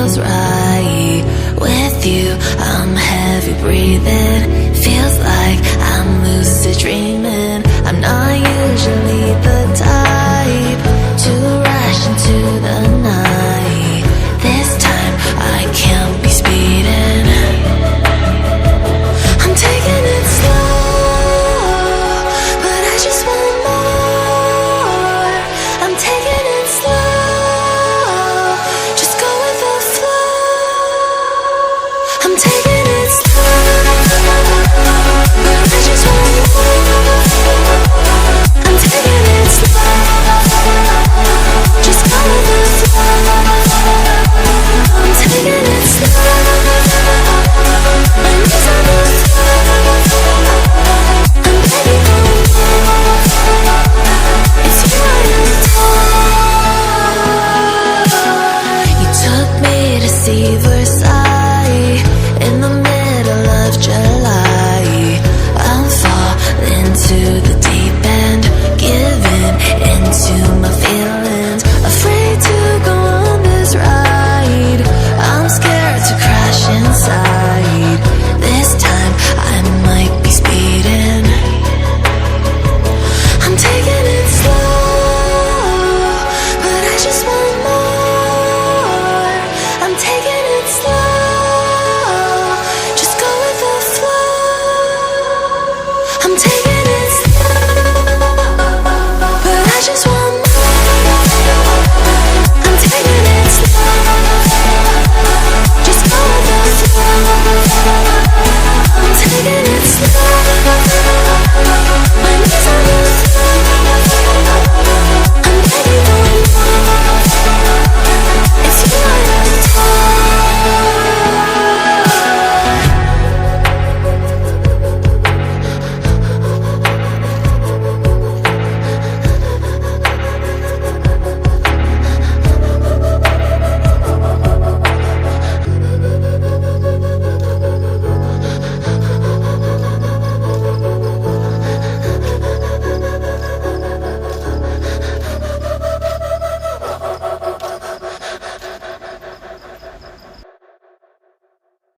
feels right. With you, I'm heavy breathing. Feels like I'm lucid dreaming. I'm not usually the type to rush into the night. This time I can't be speeding. I'm taking it slow, but I just want more. I'm taking it slow, just go with the flow. I'm taking it slow, but I just want more. I'm taking it slow, just go with the flow. I'm taking it slow, my knees on the floor. I'm begging for more. It's you I adore. You took me to see Versailles.